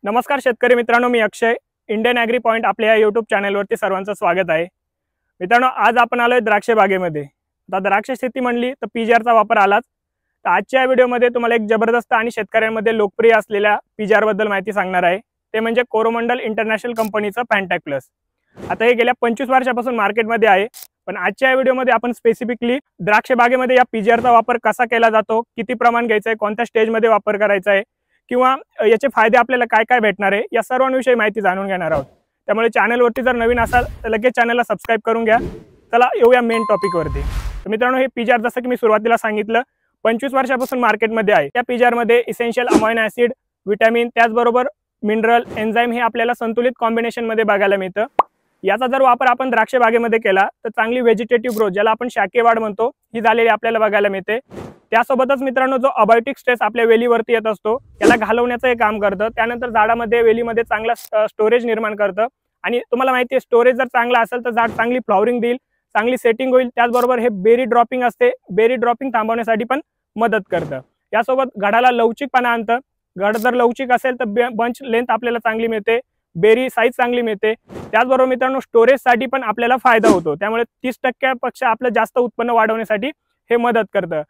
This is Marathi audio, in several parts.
नमस्कार शेतकरी मित्रांनो, मी अक्षय. इंडियन ॲग्री पॉइंट आपल्या या यूट्यूब चॅनलवरती सर्वांचं स्वागत आहे. मित्रांनो, आज आपण आलोय द्राक्ष बागेमध्ये. आता द्राक्ष शेती म्हणली तर पीजीआरचा वापर आलाच. तर आजच्या या व्हिडिओमध्ये तुम्हाला एक जबरदस्त आणि शेतकऱ्यांमध्ये लोकप्रिय असलेल्या पीजीआर बद्दल माहिती सांगणार आहे. ते म्हणजे कोरोमंडल इंटरनॅशनल कंपनीचं फॅन्टॅक प्लस. आता हे गेल्या 25 वर्षापासून मार्केटमध्ये आहे, पण आजच्या या व्हिडिओमध्ये आपण स्पेसिफिकली द्राक्ष बागेमध्ये या पीजीआरचा वापर कसा केला जातो, किती प्रमाण घ्यायचं आहे, कोणत्या स्टेजमध्ये वापर करायचा आहे किंवा याचे फायदे आपल्याला काय काय भेटणार आहे या सर्वांविषयी माहिती जाणून घेणार आहोत. त्यामुळे चॅनलवरती जर नवीन असाल तर लगेच चॅनलला सबस्क्राइब करून घ्या. चला येऊया मेन टॉपिकवरती. तर मित्रांनो, हे पीजीआर जसं की मी सुरुवातीला सांगितलं 25 वर्षापासून मार्केटमध्ये आहे. त्या पीजीआरमध्ये इसेन्शियल अमायनो ॲसिड, विटॅमिन, त्याचबरोबर मिनरल, एन्झाईम हे आपल्याला संतुलित कॉम्बिनेशनमध्ये बघायला मिळतं. याचा जर वापर आपण द्राक्ष बागेमध्ये केला तर चांगली व्हेजिटेटिव्ह ग्रोथ, ज्याला आपण शाकीय वाढ म्हणतो, ही झालेली आपल्याला बघायला मिळते. त्यासोबतच मित्रांनो, जो अबायोटिक स्ट्रेस आपल्या वेलीवरती येत असतो त्याला घालवण्याचं हे काम करतं. त्यानंतर झाडामध्ये वेलीमध्ये चांगला स्टोरेज निर्माण करतं. आणि तुम्हाला माहिती आहे, स्टोरेज जर चांगला असेल तर झाड चांगली फ्लॉवरिंग देईल, चांगली सेटिंग होईल. त्याचबरोबर हे बेरी ड्रॉपिंग असते, बेरी ड्रॉपिंग थांबवण्यासाठी पण मदत करतं. यासोबत घडाला लवचिकपणा आणतं. घड जर लवचिक असेल तर बंच लेंथ आपल्याला चांगली मिळते, बेरी साईज चांगली मिळते. त्याचबरोबर मित्रांनो, स्टोरेजसाठी पण आपल्याला फायदा होतो. त्यामुळे 30% आपलं जास्त उत्पन्न वाढवण्यासाठी हे मदत करतं.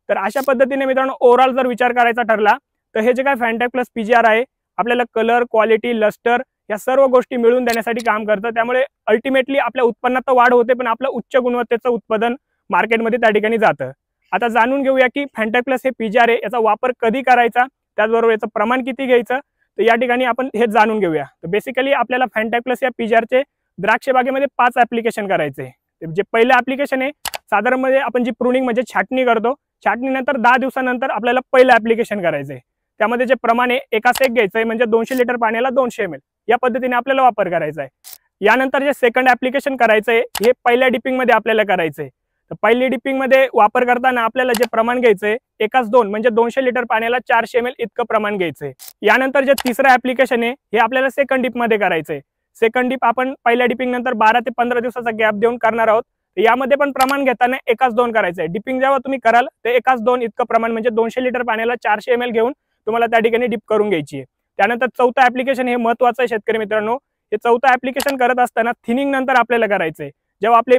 तर अशा पद्धतीने मित्रांनो, ओव्हरऑल जर विचार करायचा ठरला तर हे जे काय फॅन्टॅक प्लस पीजीआर आहे आपल्याला कलर, क्वालिटी, लस्टर या सर्व गोष्टी मिळवून देण्यासाठी काम करतं. त्यामुळे अल्टिमेटली आपल्या उत्पन्नात तर वाढ होते, पण आपलं उच्च गुणवत्तेचं उत्पादन मार्केटमध्ये त्या ठिकाणी जातं. आता जाणून घेऊया की फॅन्टॅक प्लस हे पीजीआर आहे, याचा वापर कधी करायचा, त्याचबरोबर याचं प्रमाण किती घ्यायचं, तर या ठिकाणी आपण हे जाणून घेऊया. तर बेसिकली आपल्याला फॅन्टॅक प्लस या पीजीआरचे द्राक्ष बागेमध्ये 5 ऍप्लिकेशन करायचे. जे पहिलं ऍप्लिकेशन आहे, साधारणमध्ये आपण जी प्रूनिंग म्हणजे छाटणी करतो, छाटणीनंतर 10 दिवसानंतर आपल्याला पहिलं ऍप्लिकेशन करायचंय. त्यामध्ये जे प्रमाण आहे एकास एक घ्यायचंय, म्हणजे 200 लिटर पाण्याला 200 ml या पद्धतीने आपल्याला वापर करायचा आहे. यानंतर जे सेकंड ऍप्लिकेशन करायचंय हे पहिल्या डिपिंग मध्ये आपल्याला करायचंय. तर पहिली डिपिंग मध्ये वापर करताना आपल्याला जे प्रमाण घ्यायचंय एकाच 2 म्हणजे 200 लिटर पाण्याला 400 ml इतकं प्रमाण घ्यायचंय. यानंतर जे तिसरं ऍप्लिकेशन आहे हे आपल्याला सेकंड डिप मध्ये करायचंय. सेकंड डिप आपण पहिल्या डिपिंग नंतर 12 ते 15 दिवसाचा गॅप देऊन करणार आहोत. यामध्ये पण प्रमाण घेताना एकाच 2 करायचंय. डिपिंग जेव्हा तुम्ही कराल ते एकाच 2 इतकं प्रमाण म्हणजे 200 लिटर पाण्याला 400 ml घेऊन तुम्हाला त्या ठिकाणी डिप करून घ्यायची आहे. त्यानंतर चौथं ऍप्लिकेशन हे महत्वाचं आहे शेतकरी मित्रांनो. हे चौथं ऍप्लिकेशन करत असताना थिनिंग नंतर आपल्याला करायचंय. जेव्हा आपले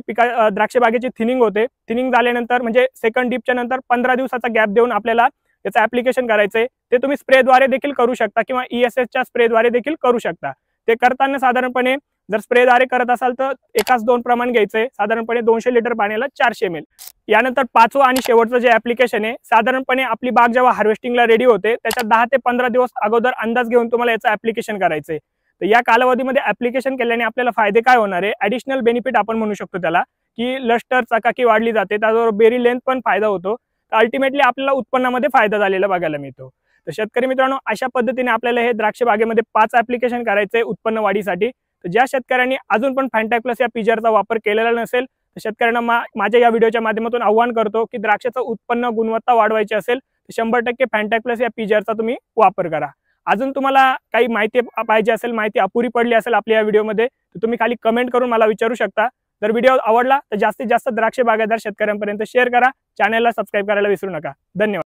द्राक्ष बागेची थिनिंग होते, थिनिंग झाल्यानंतर म्हणजे सेकंड डिपच्या नंतर 15 दिवसाचा गॅप देऊन आपल्याला याचं ऍप्लिकेशन करायचंय. ते तुम्ही स्प्रेद्वारे देखील करू शकता किंवा ESSच्या स्प्रेद्वारे देखील करू शकता. ते करताना साधारणपणे जर स्प्रेद्वारे करत असाल तर एकाच 2 प्रमाण घ्यायचंय, साधारणपणे 200 लिटर पाण्याला 400 ml. यानंतर 5वं आणि शेवटचं जे ऍप्लिकेशन आहे, साधारणपणे आपली बाग जेव्हा हार्वेस्टिंगला रेडी होते त्याच्या 10 ते 15 दिवस अगोदर अंदाज घेऊन तुम्हाला याचं ऍप्लिकेशन करायचंय. तर या कालावधीमध्ये ऍप्लिकेशन केल्याने आपल्याला फायदे काय होणार आहे, ऍडिशनल बेनिफिट आपण म्हणू शकतो त्याला, की लस्टर, चकाकी वाढली जाते, त्याचबरोबर बेरी लेंथ पण फायदा होतो. तर अल्टिमेटली आपल्याला उत्पन्नामध्ये फायदा झालेला बघायला मिळतो. तर शेतकरी मित्रांनो, अशा पद्धतीने आपल्याला हे द्राक्ष बागेमध्ये 5 ऍप्लिकेशन करायचे उत्पन्न वाढीसाठी. तर ज्या शेतकऱ्यांनी अजून पण फॅन्टॅक प्लस या पीजीआरचा वापर केलेला नसेल तर शेतकऱ्यांना माझ्या या व्हिडिओच्या माध्यमातून आव्हान करतो की द्राक्षाचं उत्पन्न गुणवत्ता वाढवायची असेल तर 100% फॅन्टॅक प्लस या पीजीआरचा तुम्ही वापर करा. अजून तुम्हाला काही माहिती पाहिजे असेल, माहिती अपुरी पडली असेल आपल्या या व्हिडिओमध्ये, तर तुम्ही खाली कमेंट करून मला विचारू शकता. जर व्हिडिओ आवडला तर जास्तीत जास्त द्राक्ष बागायतदार शेतकऱ्यांपर्यंत शेअर करा. चॅनलला सबस्क्राईब करायला विसरू नका. धन्यवाद.